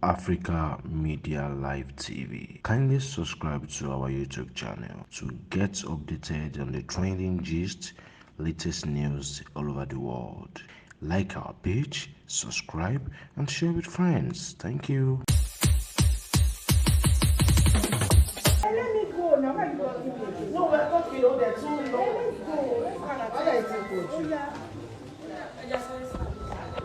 Africa Media Live TV. Kindly subscribe to our YouTube channel to get updated on the trending gist, latest news all over the world. Like our page, subscribe, and share with friends. Thank you. Let me go now. Why you got me? No, we're not feeling there too long. Let's go.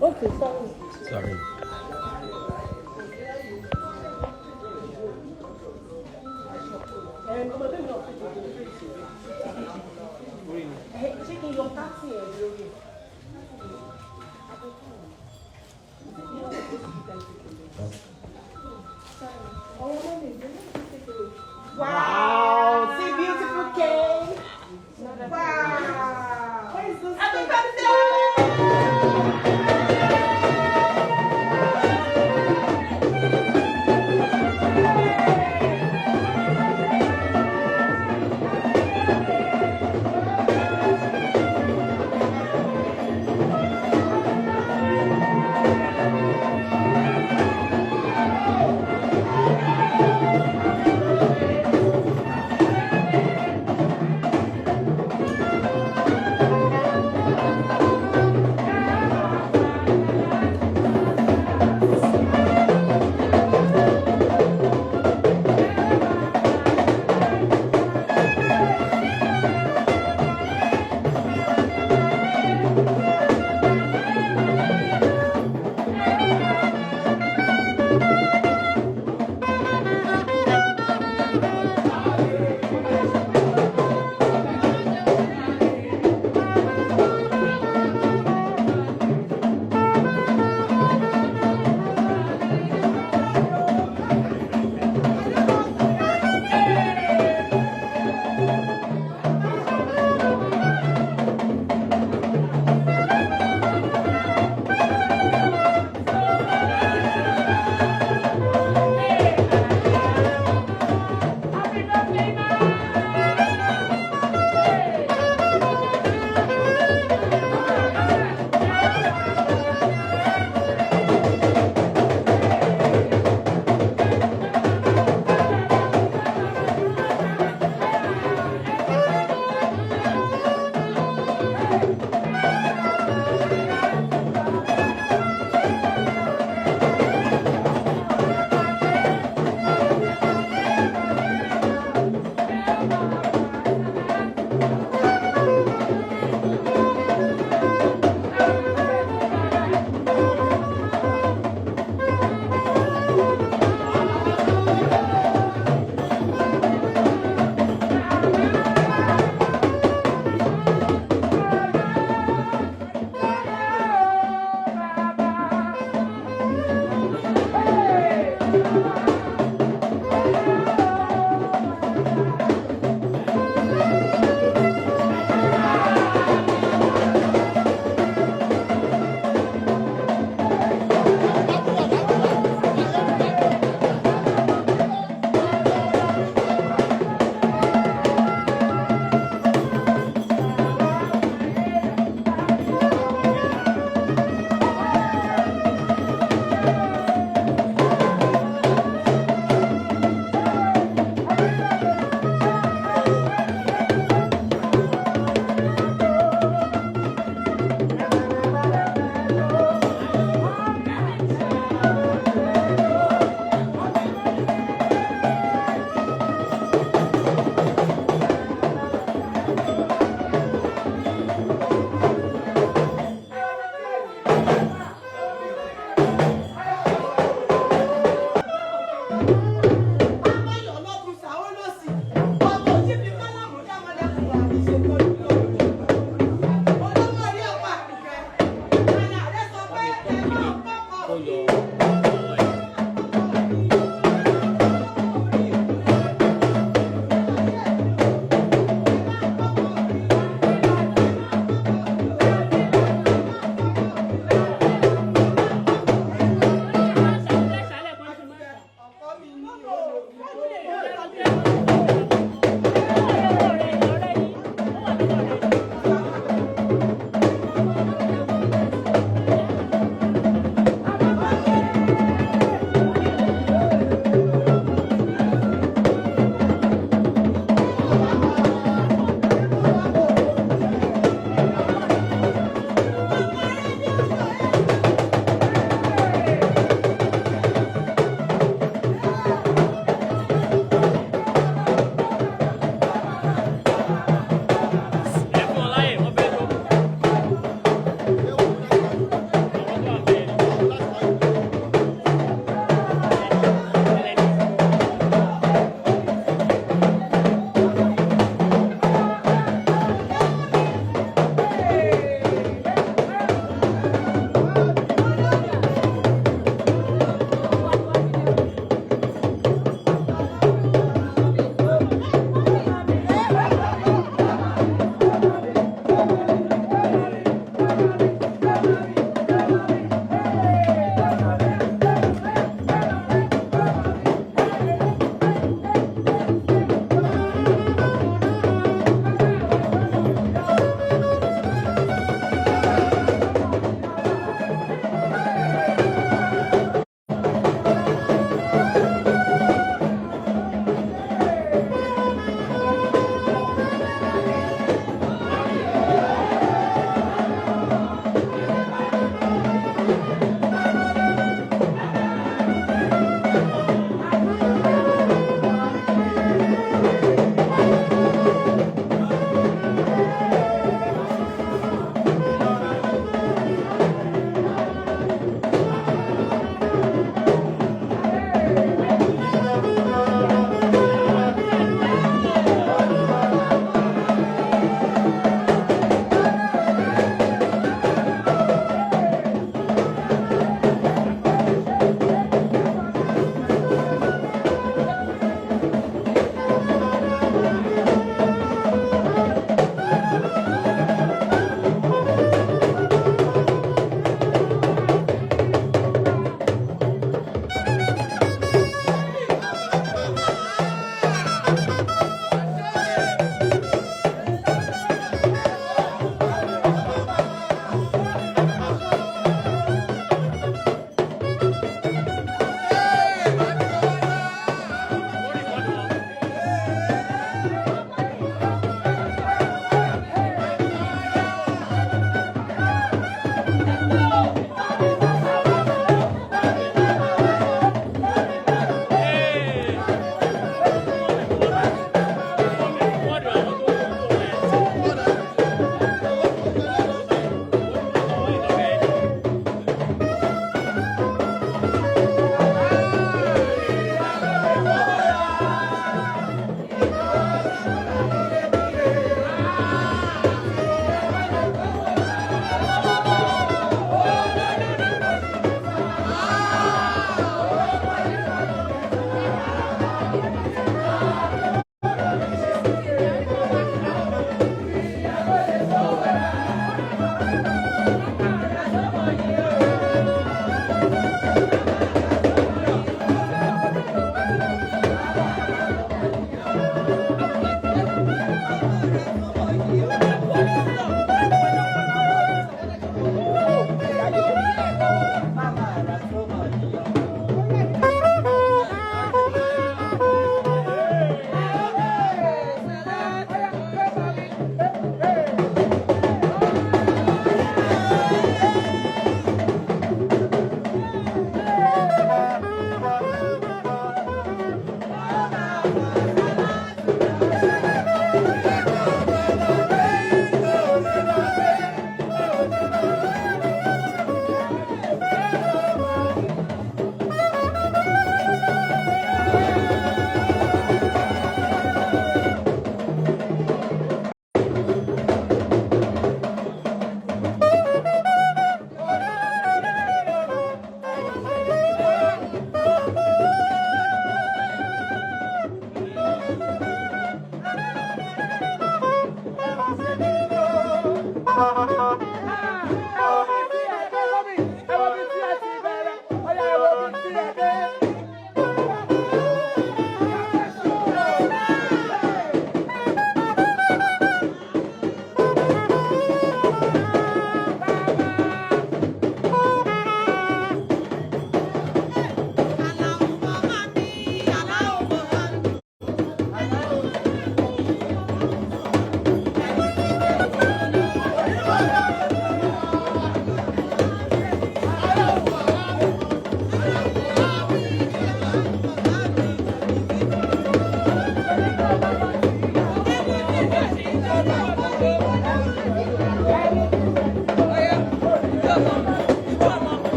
Okay, sorry. Sorry. Hey, checking your taxi. Wow, see beautiful cake. Wow. Where is this? Happy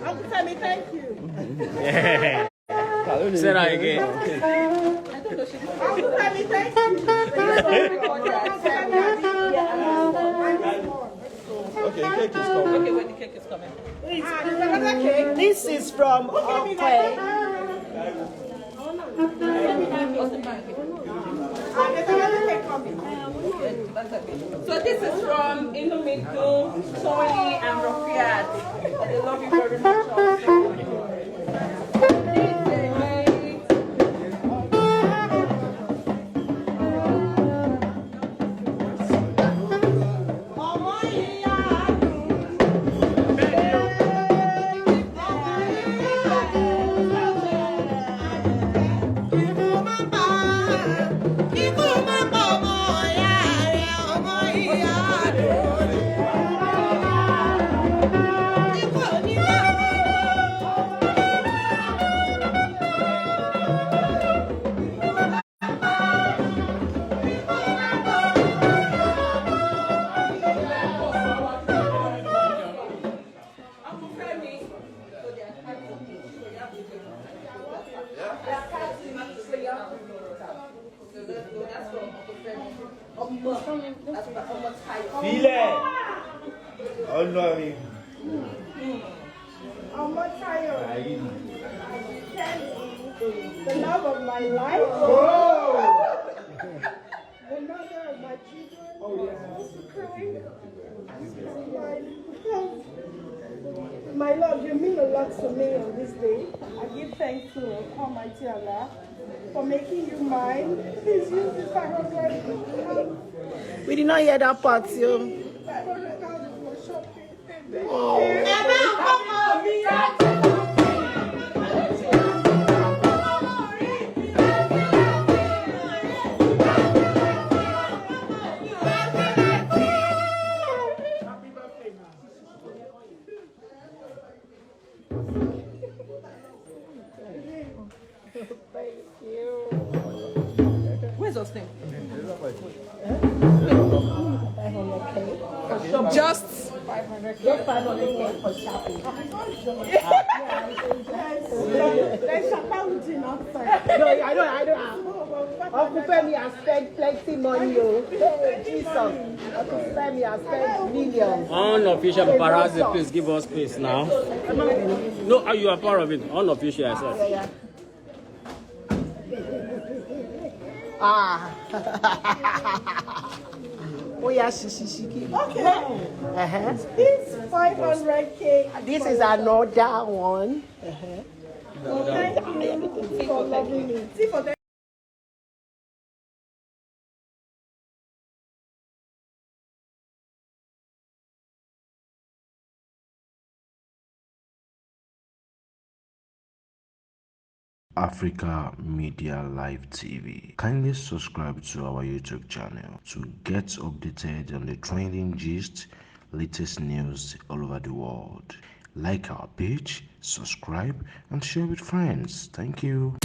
Uncle Femi, thank you. Say that again. Uncle Femi, thank you. Okay, cake is coming. Okay, when the cake is coming. There's another cake. This is from Okay. Okwe. There's another cake coming. So this is from Inumitu, Tony, and Rafiat. They love you very much also. Oh no, I'm not tired. The love of my life. The mother of my children. Oh, my Lord, you mean a lot to me on this day. I give thanks to Almighty Allah for making you mine. Please use this 500. We did not hear that part, yo. 500,000 for shopping. Where's Austin? Just 500K for shopping. There's accounting outside. No, I don't have. Uncle Femi has spent plenty money, yo. Hey, Jesus. Uncle Femi has spent millions. Unofficial paparazzi, please give us space now. No, you are part of it. Unofficial, I said. Yeah. Ah. Oh yeah, shiki. Okay. Uh-huh. This 500K. This is another one. Well, thank you for loving me. See for that. Africa Media Live TV. Kindly subscribe to our YouTube channel to get updated on the trending gist, latest news all over the world. Like our page, subscribe, and share with friends. Thank you.